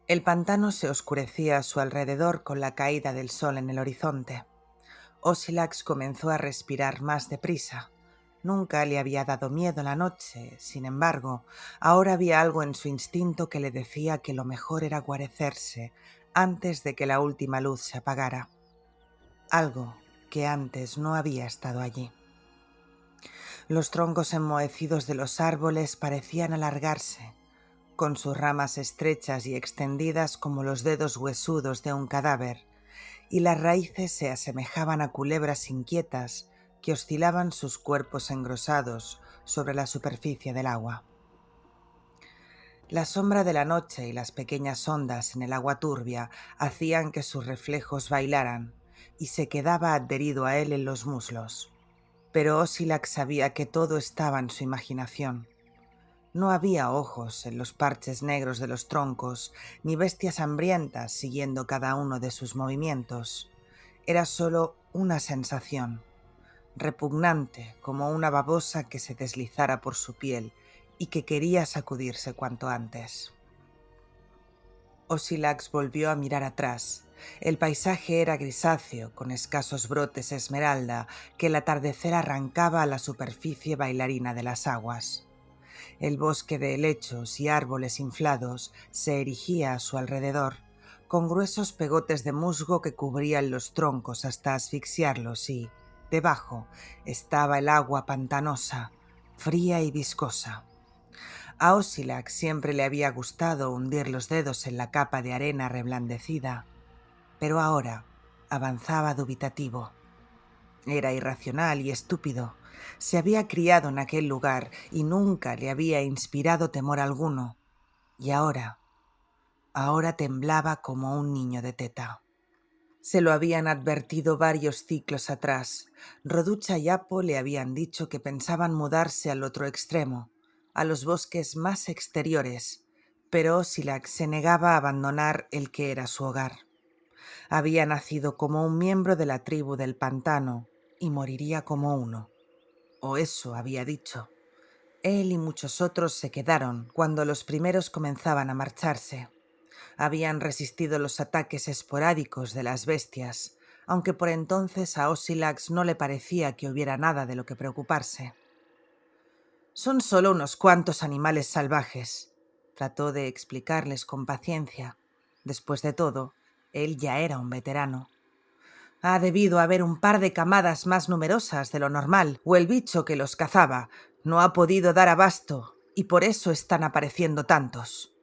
El pantano se oscurecía a su alrededor con la caída del sol en el horizonte. Osilax comenzó a respirar más deprisa. Nunca le había dado miedo la noche, sin embargo, ahora había algo en su instinto que le decía que lo mejor era guarecerse antes de que la última luz se apagara. Algo que antes no había estado allí. Los troncos enmohecidos de los árboles parecían alargarse, con sus ramas estrechas y extendidas como los dedos huesudos de un cadáver, y las raíces se asemejaban a culebras inquietas que oscilaban sus cuerpos engrosados sobre la superficie del agua. La sombra de la noche y las pequeñas ondas en el agua turbia hacían que sus reflejos bailaran, y se quedaba adherido a él en los muslos. Pero Osilax sabía que todo estaba en su imaginación. No había ojos en los parches negros de los troncos, ni bestias hambrientas siguiendo cada uno de sus movimientos. Era solo una sensación, repugnante como una babosa que se deslizara por su piel y que quería sacudirse cuanto antes. Osilax volvió a mirar atrás. El paisaje era grisáceo, con escasos brotes esmeralda que el atardecer arrancaba a la superficie bailarina de las aguas. El bosque de helechos y árboles inflados se erigía a su alrededor, con gruesos pegotes de musgo que cubrían los troncos hasta asfixiarlos y, debajo, estaba el agua pantanosa, fría y viscosa. A Osilax siempre le había gustado hundir los dedos en la capa de arena reblandecida, pero ahora avanzaba dubitativo. Era irracional y estúpido. Se había criado en aquel lugar y nunca le había inspirado temor alguno. Y ahora temblaba como un niño de teta. Se lo habían advertido varios ciclos atrás. Roducha y Apo le habían dicho que pensaban mudarse al otro extremo, a los bosques más exteriores, pero Osilax se negaba a abandonar el que era su hogar. Había nacido como un miembro de la tribu del pantano y moriría como uno. O eso había dicho. Él y muchos otros se quedaron cuando los primeros comenzaban a marcharse. Habían resistido los ataques esporádicos de las bestias, aunque por entonces a Osilax no le parecía que hubiera nada de lo que preocuparse. «Son solo unos cuantos animales salvajes», trató de explicarles con paciencia. Después de todo, él ya era un veterano. Ha debido haber un par de camadas más numerosas de lo normal, o el bicho que los cazaba no ha podido dar abasto, y por eso están apareciendo tantos.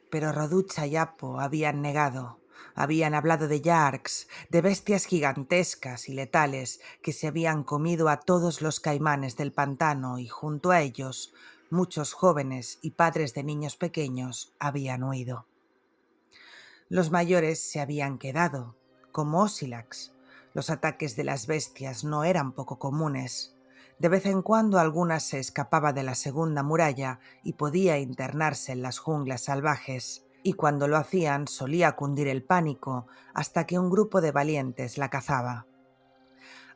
Pero Roducha y Apo habían negado. Habían hablado de yarks, de bestias gigantescas y letales que se habían comido a todos los caimanes del pantano y junto a ellos muchos jóvenes y padres de niños pequeños habían huido. Los mayores se habían quedado, como Osilax. Los ataques de las bestias no eran poco comunes. De vez en cuando alguna se escapaba de la segunda muralla y podía internarse en las junglas salvajes, y cuando lo hacían solía cundir el pánico hasta que un grupo de valientes la cazaba.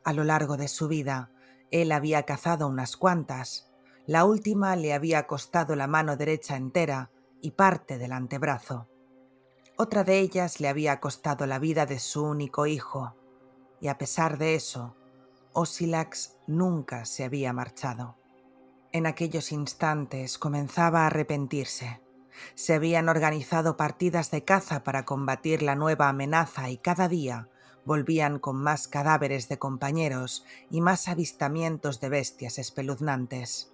A lo largo de su vida, él había cazado unas cuantas. La última le había costado la mano derecha entera y parte del antebrazo. Otra de ellas le había costado la vida de su único hijo, y a pesar de eso, Osilax nunca se había marchado. En aquellos instantes comenzaba a arrepentirse. Se habían organizado partidas de caza para combatir la nueva amenaza y cada día volvían con más cadáveres de compañeros y más avistamientos de bestias espeluznantes.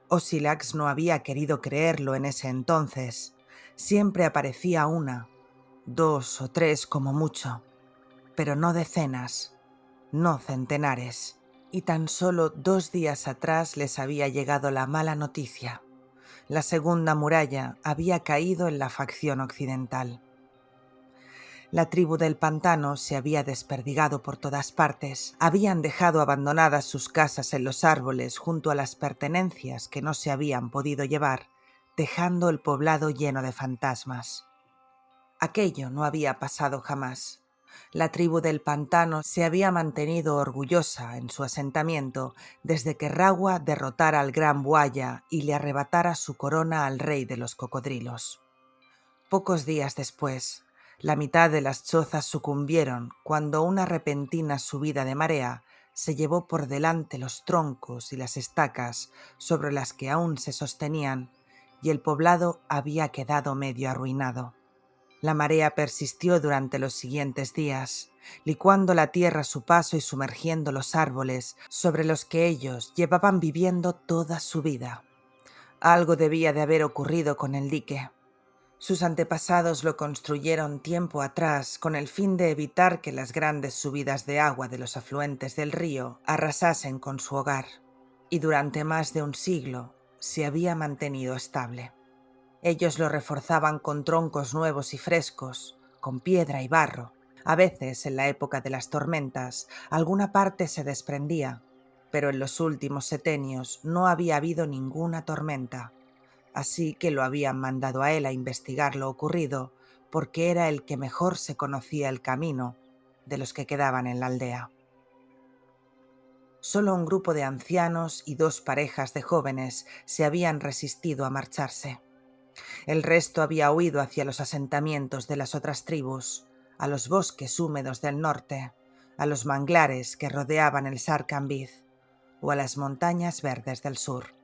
Osilax no había querido creerlo en ese entonces. Siempre aparecía una, 2 o 3 como mucho, pero no decenas, no centenares. Y tan solo 2 días atrás les había llegado la mala noticia. La segunda muralla había caído en la facción occidental. La tribu del pantano se había desperdigado por todas partes. Habían dejado abandonadas sus casas en los árboles junto a las pertenencias que no se habían podido llevar, dejando el poblado lleno de fantasmas. Aquello no había pasado jamás. La tribu del pantano se había mantenido orgullosa en su asentamiento desde que Ragua derrotara al gran Buaya y le arrebatara su corona al rey de los cocodrilos. Pocos días después, la mitad de las chozas sucumbieron cuando una repentina subida de marea se llevó por delante los troncos y las estacas sobre las que aún se sostenían, y el poblado había quedado medio arruinado. La marea persistió durante los siguientes días, licuando la tierra a su paso y sumergiendo los árboles sobre los que ellos llevaban viviendo toda su vida. Algo debía de haber ocurrido con el dique. Sus antepasados lo construyeron tiempo atrás con el fin de evitar que las grandes subidas de agua de los afluentes del río arrasasen con su hogar, y durante más de un siglo se había mantenido estable. Ellos lo reforzaban con troncos nuevos y frescos, con piedra y barro. A veces, en la época de las tormentas, alguna parte se desprendía, pero en los últimos setenios no había habido ninguna tormenta, así que lo habían mandado a él a investigar lo ocurrido, porque era el que mejor se conocía el camino de los que quedaban en la aldea. Solo un grupo de ancianos y 2 parejas de jóvenes se habían resistido a marcharse. El resto había huido hacia los asentamientos de las otras tribus, a los bosques húmedos del norte, a los manglares que rodeaban el Sarkhanbith o a las montañas verdes del sur.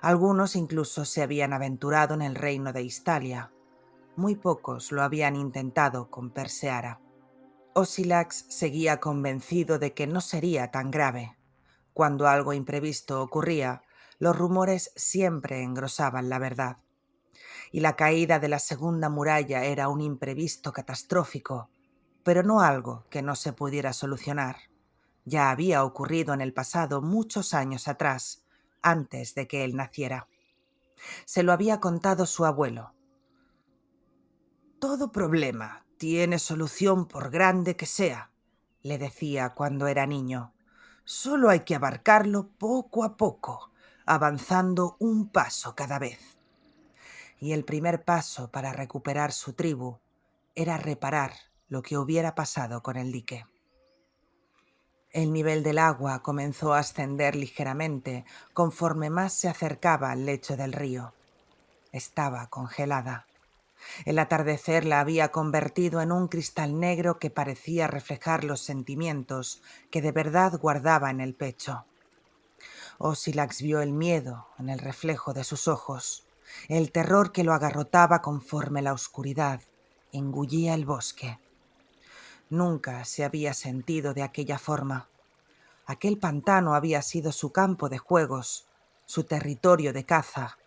Algunos incluso se habían aventurado en el reino de Histalia. Muy pocos lo habían intentado con Perseara. Osilax seguía convencido de que no sería tan grave. Cuando algo imprevisto ocurría, los rumores siempre engrosaban la verdad. Y la caída de la segunda muralla era un imprevisto catastrófico, pero no algo que no se pudiera solucionar. Ya había ocurrido en el pasado muchos años atrás, antes de que él naciera. Se lo había contado su abuelo. «Todo problema tiene solución por grande que sea», le decía cuando era niño. «Solo hay que abarcarlo poco a poco, avanzando un paso cada vez». Y el primer paso para recuperar su tribu era reparar lo que hubiera pasado con el dique. El nivel del agua comenzó a ascender ligeramente conforme más se acercaba al lecho del río. Estaba congelada. El atardecer la había convertido en un cristal negro que parecía reflejar los sentimientos que de verdad guardaba en el pecho. Osilax vio el miedo en el reflejo de sus ojos, el terror que lo agarrotaba conforme la oscuridad engullía el bosque. Nunca se había sentido de aquella forma. Aquel pantano había sido su campo de juegos, su territorio de caza,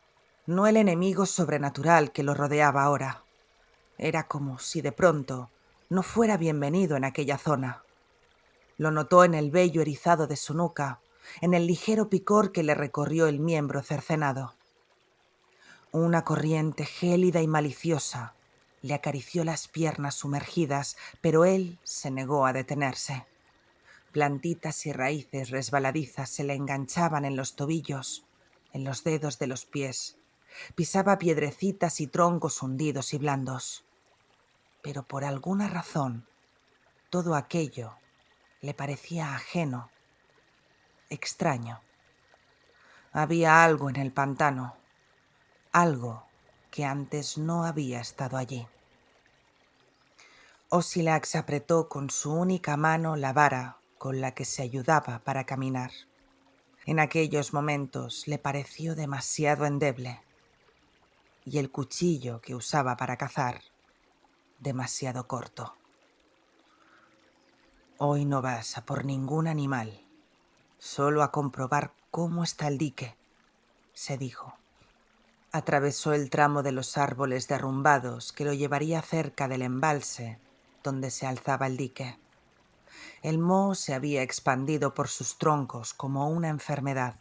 no el enemigo sobrenatural que lo rodeaba ahora. Era como si de pronto no fuera bienvenido en aquella zona. Lo notó en el vello erizado de su nuca, en el ligero picor que le recorrió el miembro cercenado. Una corriente gélida y maliciosa le acarició las piernas sumergidas, pero él se negó a detenerse. Plantitas y raíces resbaladizas se le enganchaban en los tobillos, en los dedos de los pies. Pisaba piedrecitas y troncos hundidos y blandos. Pero por alguna razón, todo aquello le parecía ajeno, extraño. Había algo en el pantano, algo que antes no había estado allí. Osilax apretó con su única mano la vara con la que se ayudaba para caminar. En aquellos momentos le pareció demasiado endeble, y el cuchillo que usaba para cazar demasiado corto. «Hoy no vas a por ningún animal, solo a comprobar cómo está el dique», se dijo. Atravesó el tramo de los árboles derrumbados que lo llevaría cerca del embalse donde se alzaba el dique. El moho se había expandido por sus troncos como una enfermedad.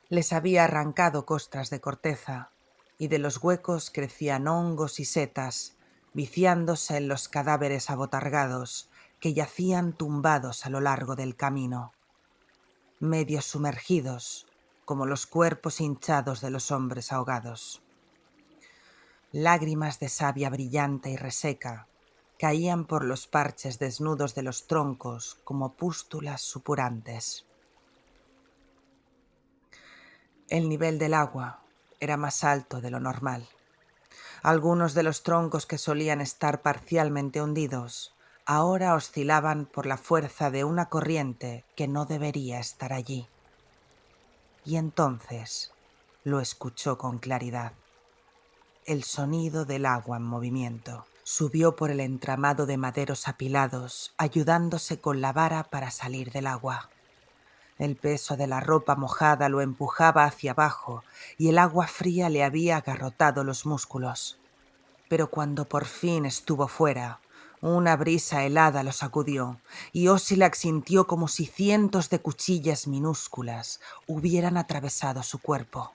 Les había arrancado costras de corteza y de los huecos crecían hongos y setas, viciándose en los cadáveres abotargados que yacían tumbados a lo largo del camino, medio sumergidos como los cuerpos hinchados de los hombres ahogados. Lágrimas de savia brillante y reseca caían por los parches desnudos de los troncos como pústulas supurantes. El nivel del agua era más alto de lo normal. Algunos de los troncos que solían estar parcialmente hundidos ahora oscilaban por la fuerza de una corriente que no debería estar allí. Y entonces lo escuchó con claridad. El sonido del agua en movimiento. Subió por el entramado de maderos apilados, ayudándose con la vara para salir del agua. El peso de la ropa mojada lo empujaba hacia abajo y el agua fría le había agarrotado los músculos. Pero cuando por fin estuvo fuera, una brisa helada lo sacudió y Ossilac sintió como si cientos de cuchillas minúsculas hubieran atravesado su cuerpo.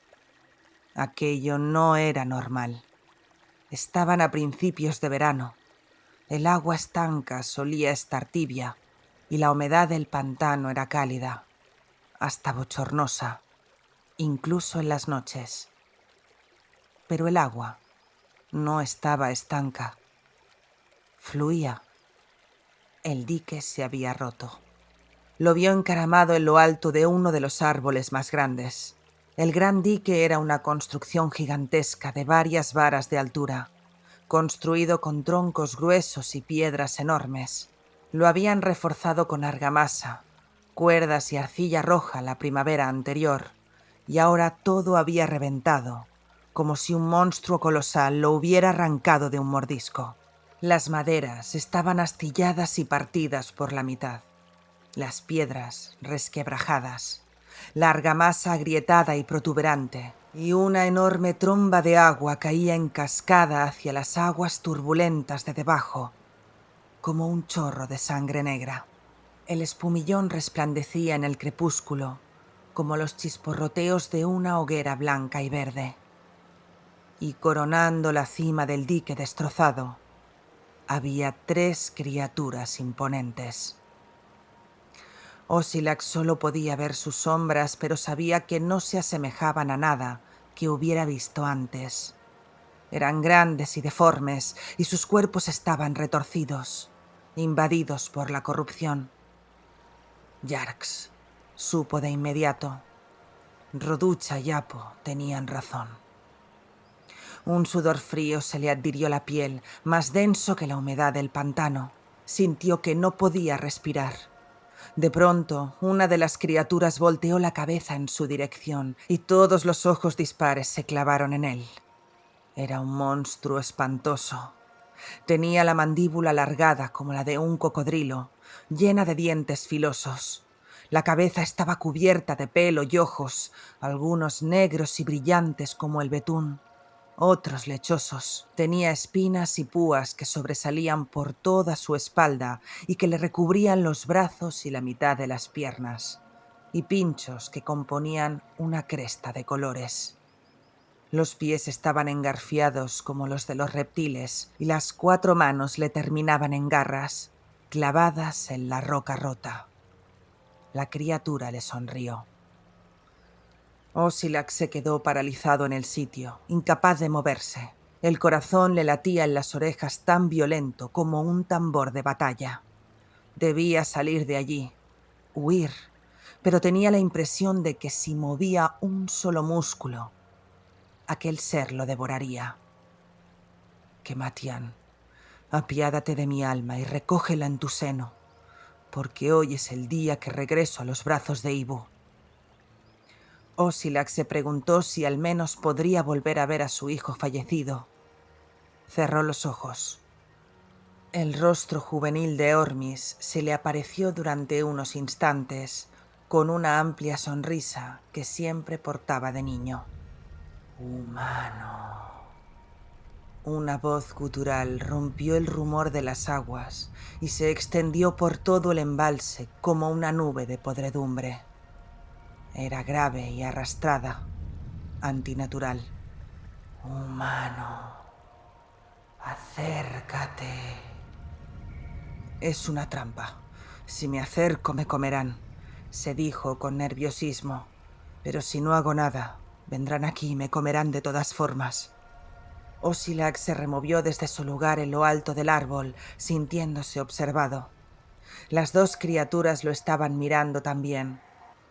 Aquello no era normal. Estaban a principios de verano. El agua estanca solía estar tibia y la humedad del pantano era cálida, hasta bochornosa, incluso en las noches. Pero el agua no estaba estanca. Fluía. El dique se había roto. Lo vio encaramado en lo alto de uno de los árboles más grandes. El gran dique era una construcción gigantesca de varias varas de altura, construido con troncos gruesos y piedras enormes. Lo habían reforzado con argamasa, cuerdas y arcilla roja la primavera anterior, y ahora todo había reventado, como si un monstruo colosal lo hubiera arrancado de un mordisco. Las maderas estaban astilladas y partidas por la mitad, las piedras resquebrajadas, la argamasa agrietada y protuberante, y una enorme tromba de agua caía en cascada hacia las aguas turbulentas de debajo, como un chorro de sangre negra. El espumillón resplandecía en el crepúsculo, como los chisporroteos de una hoguera blanca y verde. Y coronando la cima del dique destrozado, había 3 criaturas imponentes. Ossilac solo podía ver sus sombras, pero sabía que no se asemejaban a nada que hubiera visto antes. Eran grandes y deformes, y sus cuerpos estaban retorcidos, invadidos por la corrupción. Yarks supo de inmediato. Roducha y Apo tenían razón. Un sudor frío se le adhirió a la piel, más denso que la humedad del pantano. Sintió que no podía respirar. De pronto, una de las criaturas volteó la cabeza en su dirección y todos los ojos dispares se clavaron en él. Era un monstruo espantoso. Tenía la mandíbula alargada como la de un cocodrilo, llena de dientes filosos. La cabeza estaba cubierta de pelo y ojos, algunos negros y brillantes como el betún, otros lechosos. Tenía espinas y púas que sobresalían por toda su espalda y que le recubrían los brazos y la mitad de las piernas, y pinchos que componían una cresta de colores. Los pies estaban engarfiados como los de los reptiles y las 4 manos le terminaban en garras, clavadas en la roca rota. La criatura le sonrió. Ossilac se quedó paralizado en el sitio, incapaz de moverse. El corazón le latía en las orejas tan violento como un tambor de batalla. Debía salir de allí, huir, pero tenía la impresión de que si movía un solo músculo, aquel ser lo devoraría. Kematian, apiádate de mi alma y recógela en tu seno, porque hoy es el día que regreso a los brazos de Ibu. Ossilac se preguntó si al menos podría volver a ver a su hijo fallecido. Cerró los ojos. El rostro juvenil de Ormis se le apareció durante unos instantes, con una amplia sonrisa que siempre portaba de niño. Humano. Una voz gutural rompió el rumor de las aguas y se extendió por todo el embalse como una nube de podredumbre. Era grave y arrastrada, antinatural. Humano, acércate. Es una trampa. Si me acerco me comerán, se dijo con nerviosismo. Pero si no hago nada, vendrán aquí y me comerán de todas formas. Osilac se removió desde su lugar en lo alto del árbol, sintiéndose observado. Las dos criaturas lo estaban mirando también,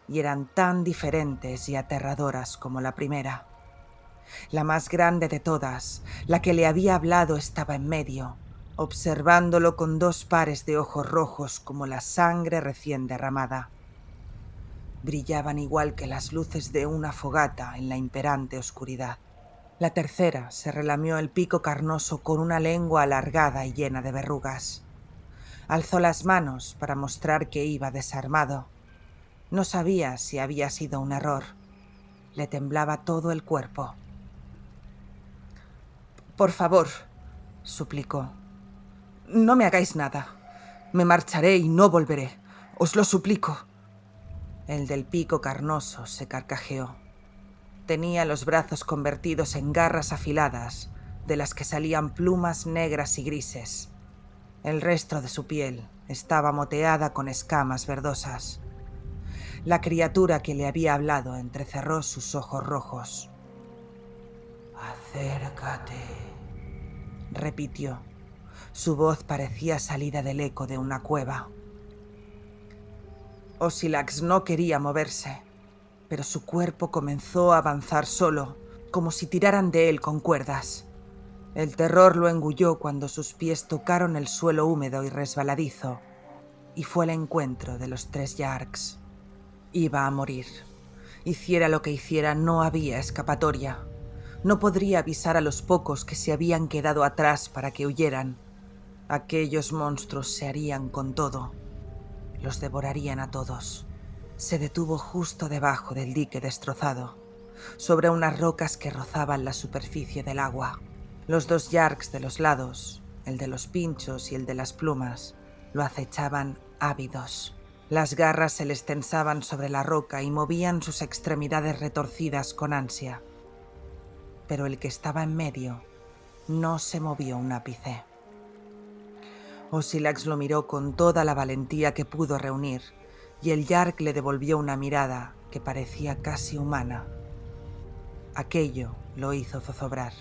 y eran tan diferentes y aterradoras como la primera. La más grande de todas, la que le había hablado, estaba en medio, observándolo con dos pares de ojos rojos como la sangre recién derramada. Brillaban igual que las luces de una fogata en la imperante oscuridad. La tercera se relamió el pico carnoso con una lengua alargada y llena de verrugas. Alzó las manos para mostrar que iba desarmado. No sabía si había sido un error. Le temblaba todo el cuerpo. «Por favor», suplicó, «no me hagáis nada. Me marcharé y no volveré. Os lo suplico». El del pico carnoso se carcajeó. Tenía los brazos convertidos en garras afiladas, de las que salían plumas negras y grises. El resto de su piel estaba moteada con escamas verdosas. La criatura que le había hablado entrecerró sus ojos rojos. «Acércate», repitió. Su voz parecía salida del eco de una cueva. Osilac no quería moverse, pero su cuerpo comenzó a avanzar solo, como si tiraran de él con cuerdas. El terror lo engulló cuando sus pies tocaron el suelo húmedo y resbaladizo, y fue el encuentro de los 3 Yarks. Iba a morir. Hiciera lo que hiciera, no había escapatoria. No podría avisar a los pocos que se habían quedado atrás para que huyeran. Aquellos monstruos se harían con todo. Los devorarían a todos. Se detuvo justo debajo del dique destrozado, sobre unas rocas que rozaban la superficie del agua. Los 2 Yarks de los lados, el de los pinchos y el de las plumas, lo acechaban ávidos. Las garras se les tensaban sobre la roca y movían sus extremidades retorcidas con ansia. Pero el que estaba en medio no se movió un ápice. Osilac lo miró con toda la valentía que pudo reunir, y el Yark le devolvió una mirada que parecía casi humana. Aquello lo hizo zozobrar.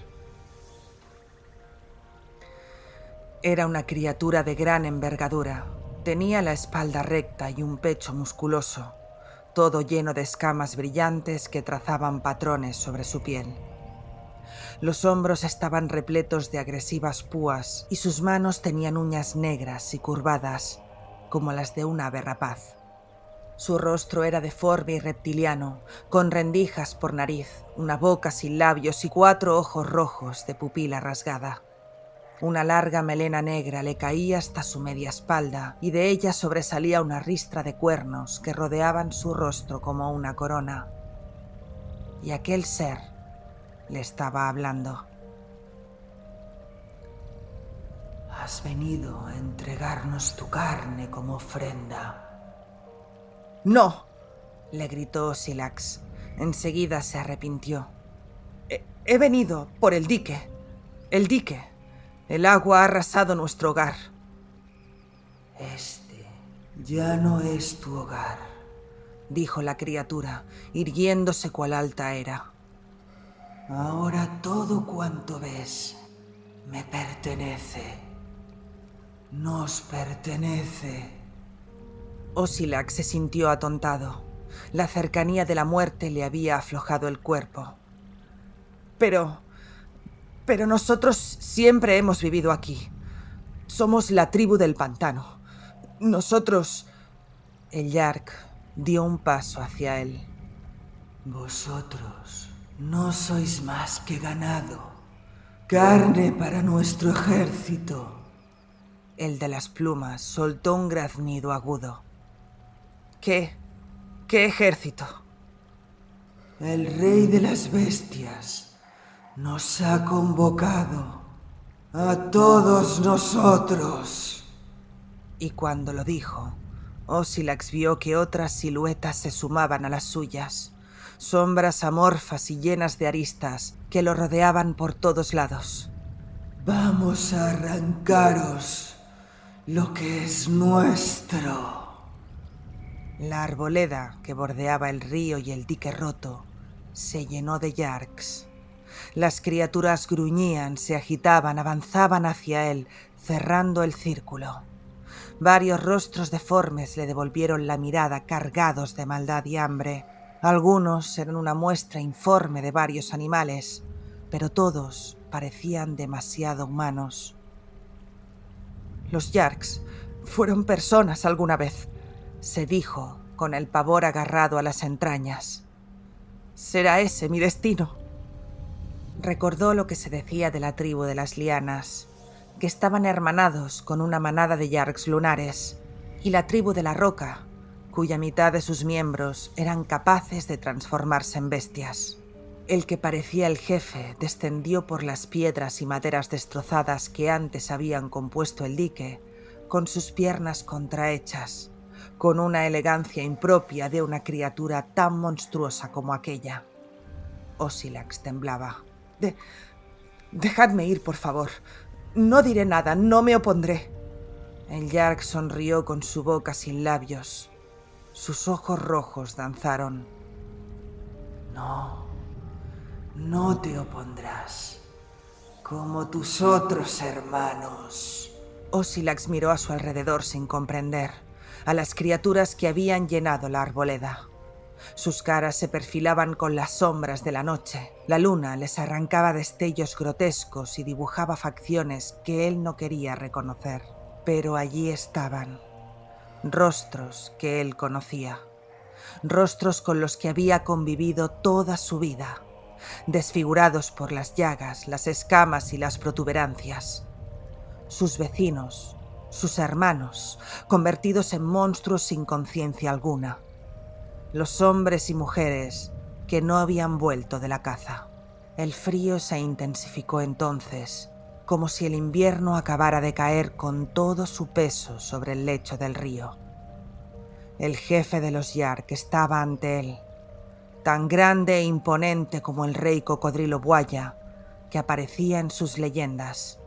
Era una criatura de gran envergadura. Tenía la espalda recta y un pecho musculoso, todo lleno de escamas brillantes que trazaban patrones sobre su piel. Los hombros estaban repletos de agresivas púas y sus manos tenían uñas negras y curvadas, como las de un ave rapaz. Su rostro era deforme y reptiliano, con rendijas por nariz, una boca sin labios y 4 ojos rojos de pupila rasgada. Una larga melena negra le caía hasta su media espalda y de ella sobresalía una ristra de cuernos que rodeaban su rostro como una corona. Y aquel ser le estaba hablando. «Has venido a entregarnos tu carne como ofrenda». «No», le gritó Osilac. Enseguida se arrepintió. He venido por el dique. El dique. El agua ha arrasado nuestro hogar». «Este ya no es tu hogar», dijo la criatura, irguiéndose cual alta era. «Ahora todo cuanto ves me pertenece. Nos pertenece». Osilac se sintió atontado. La cercanía de la muerte le había aflojado el cuerpo. Pero nosotros siempre hemos vivido aquí. Somos la tribu del pantano. Nosotros...» El Yark dio un paso hacia él. «Vosotros no sois más que ganado, carne para nuestro ejército». El de las plumas soltó un graznido agudo. ¿Qué ejército?» «El rey de las bestias nos ha convocado a todos nosotros». Y cuando lo dijo, Osilac vio que otras siluetas se sumaban a las suyas, sombras amorfas y llenas de aristas que lo rodeaban por todos lados. «Vamos a arrancaros lo que es nuestro». La arboleda que bordeaba el río y el dique roto se llenó de Yarks. Las criaturas gruñían, se agitaban, avanzaban hacia él, cerrando el círculo. Varios rostros deformes le devolvieron la mirada, cargados de maldad y hambre. Algunos eran una muestra informe de varios animales, pero todos parecían demasiado humanos. Los Yarks fueron personas alguna vez, se dijo con el pavor agarrado a las entrañas. ¿Será ese mi destino? Recordó lo que se decía de la tribu de las lianas, que estaban hermanados con una manada de Yarks lunares, y la tribu de la roca, cuya mitad de sus miembros eran capaces de transformarse en bestias. El que parecía el jefe descendió por las piedras y maderas destrozadas que antes habían compuesto el dique, con sus piernas contrahechas, con una elegancia impropia de una criatura tan monstruosa como aquella. Ozylax temblaba. Dejadme ir, por favor. No diré nada, no me opondré. El Yark sonrió con su boca sin labios. Sus ojos rojos danzaron. No te opondrás, como tus otros hermanos. Ozylax miró a su alrededor sin comprender, a las criaturas que habían llenado la arboleda. Sus caras se perfilaban con las sombras de la noche. La luna les arrancaba destellos grotescos y dibujaba facciones que él no quería reconocer. Pero allí estaban, rostros que él conocía, rostros con los que había convivido toda su vida, desfigurados por las llagas, las escamas y las protuberancias. Sus vecinos, sus hermanos, convertidos en monstruos sin conciencia alguna. Los hombres y mujeres que no habían vuelto de la caza. El frío se intensificó entonces, como si el invierno acabara de caer con todo su peso sobre el lecho del río. El jefe de los Yark estaba ante él, tan grande e imponente como el rey cocodrilo buaya que aparecía en sus leyendas.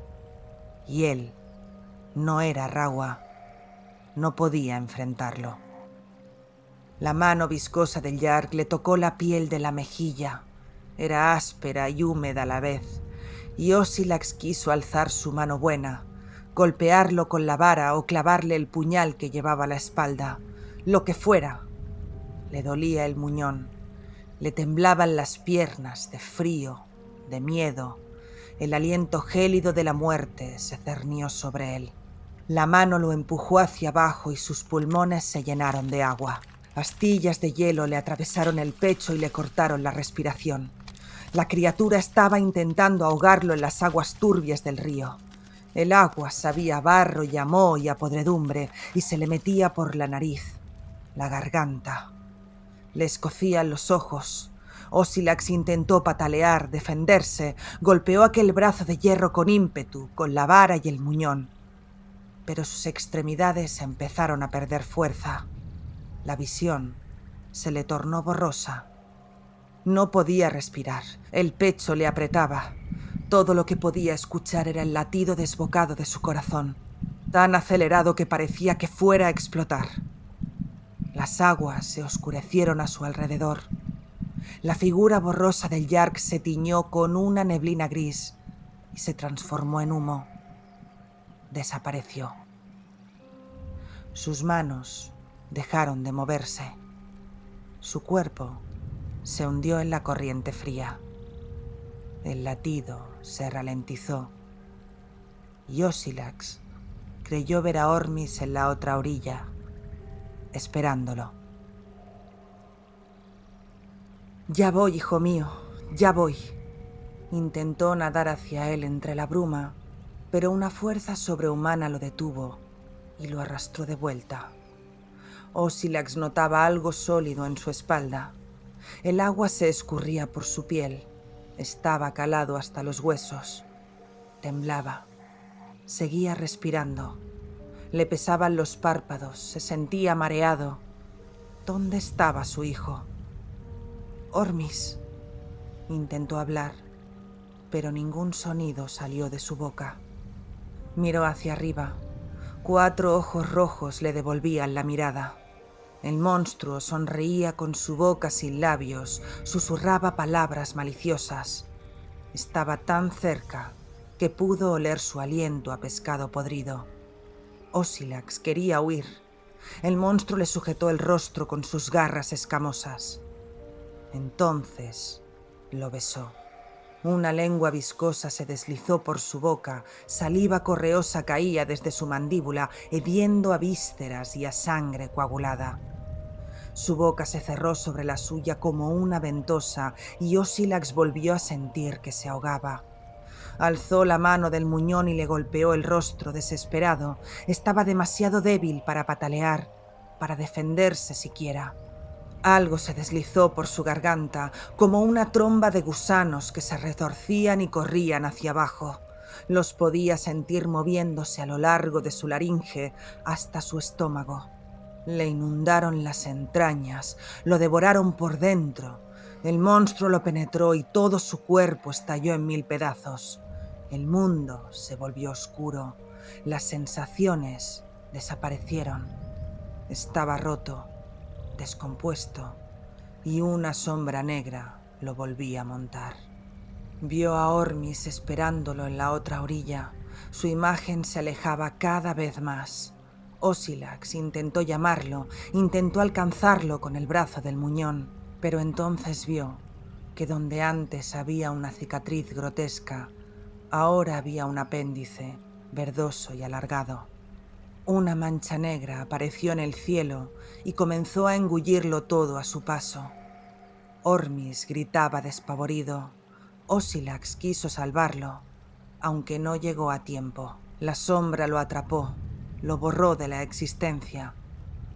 Y él no era Rawa, no podía enfrentarlo. La mano viscosa del Yark le tocó la piel de la mejilla. Era áspera y húmeda a la vez, y Ozylax quiso alzar su mano buena, golpearlo con la vara o clavarle el puñal que llevaba a la espalda, lo que fuera. Le dolía el muñón, le temblaban las piernas de frío, de miedo. El aliento gélido de la muerte se cernió sobre él. La mano lo empujó hacia abajo y sus pulmones se llenaron de agua. Astillas de hielo le atravesaron el pecho y le cortaron la respiración. La criatura estaba intentando ahogarlo en las aguas turbias del río. El agua sabía a barro y a moho y a podredumbre y se le metía por la nariz, la garganta. Le escocían los ojos. Ozylax intentó patalear, defenderse, golpeó aquel brazo de hierro con ímpetu, con la vara y el muñón. Pero sus extremidades empezaron a perder fuerza. La visión se le tornó borrosa. No podía respirar. El pecho le apretaba. Todo lo que podía escuchar era el latido desbocado de su corazón, tan acelerado que parecía que fuera a explotar. Las aguas se oscurecieron a su alrededor. La figura borrosa del Yark se tiñó con una neblina gris y se transformó en humo. Desapareció. Sus manos dejaron de moverse. Su cuerpo se hundió en la corriente fría. El latido se ralentizó y Ozylax creyó ver a Ormis en la otra orilla, esperándolo. «Ya voy, hijo mío, ya voy». Intentó nadar hacia él entre la bruma, pero una fuerza sobrehumana lo detuvo y lo arrastró de vuelta. Ozylax notaba algo sólido en su espalda. El agua se escurría por su piel. Estaba calado hasta los huesos. Temblaba. Seguía respirando. Le pesaban los párpados. Se sentía mareado. ¿Dónde estaba su hijo? Ormis. Intentó hablar, pero ningún sonido salió de su boca. Miró hacia arriba. 4 ojos rojos le devolvían la mirada. El monstruo sonreía con su boca sin labios, susurraba palabras maliciosas. Estaba tan cerca que pudo oler su aliento a pescado podrido. Osylax quería huir. El monstruo le sujetó el rostro con sus garras escamosas. Entonces lo besó. Una lengua viscosa se deslizó por su boca, saliva correosa caía desde su mandíbula, hediendo a vísceras y a sangre coagulada. Su boca se cerró sobre la suya como una ventosa y Osylax volvió a sentir que se ahogaba. Alzó la mano del muñón y le golpeó el rostro desesperado. Estaba demasiado débil para patalear, para defenderse siquiera. Algo se deslizó por su garganta, como una tromba de gusanos que se retorcían y corrían hacia abajo. Los podía sentir moviéndose a lo largo de su laringe hasta su estómago. Le inundaron las entrañas, lo devoraron por dentro. El monstruo lo penetró y todo su cuerpo estalló en 1000 pedazos. El mundo se volvió oscuro. Las sensaciones desaparecieron. Estaba roto, descompuesto, y una sombra negra lo volvía a montar. Vio a Ormis esperándolo en la otra orilla. Su imagen se alejaba cada vez más. Osylax intentó llamarlo, intentó alcanzarlo con el brazo del muñón, pero entonces vio que donde antes había una cicatriz grotesca, ahora había un apéndice verdoso y alargado. Una mancha negra apareció en el cielo y comenzó a engullirlo todo a su paso. Ormis gritaba despavorido. Osylax quiso salvarlo, aunque no llegó a tiempo. La sombra lo atrapó, lo borró de la existencia,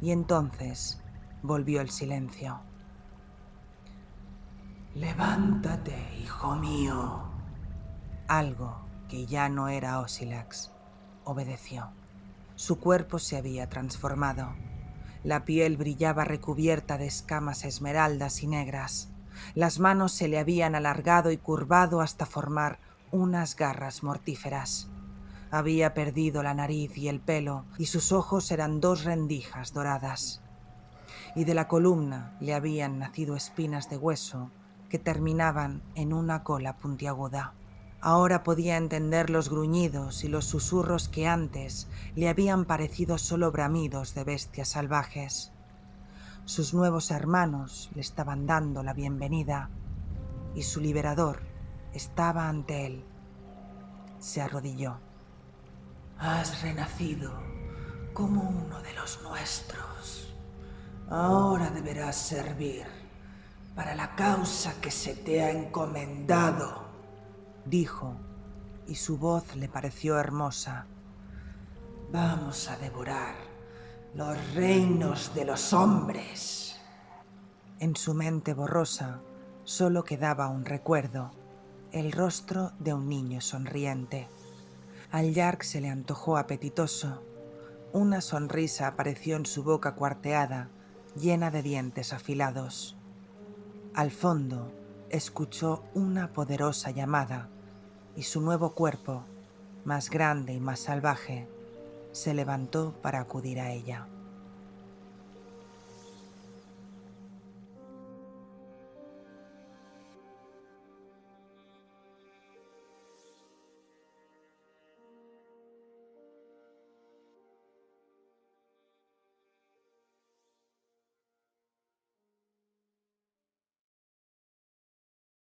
y entonces volvió el silencio. «Levántate, hijo mío». Algo que ya no era Osylax obedeció. Su cuerpo se había transformado. La piel brillaba recubierta de escamas esmeraldas y negras. Las manos se le habían alargado y curvado hasta formar unas garras mortíferas. Había perdido la nariz y el pelo, y sus ojos eran 2 rendijas doradas. Y de la columna le habían nacido espinas de hueso que terminaban en una cola puntiaguda. Ahora podía entender los gruñidos y los susurros que antes le habían parecido solo bramidos de bestias salvajes. Sus nuevos hermanos le estaban dando la bienvenida y su liberador estaba ante él. Se arrodilló. «Has renacido como uno de los nuestros. Ahora deberás servir para la causa que se te ha encomendado», dijo, y su voz le pareció hermosa. «Vamos a devorar los reinos de los hombres». En su mente borrosa solo quedaba un recuerdo, el rostro de un niño sonriente. Al Yark se le antojó apetitoso. Una sonrisa apareció en su boca cuarteada, llena de dientes afilados. Al fondo, escuchó una poderosa llamada, y su nuevo cuerpo, más grande y más salvaje, se levantó para acudir a ella.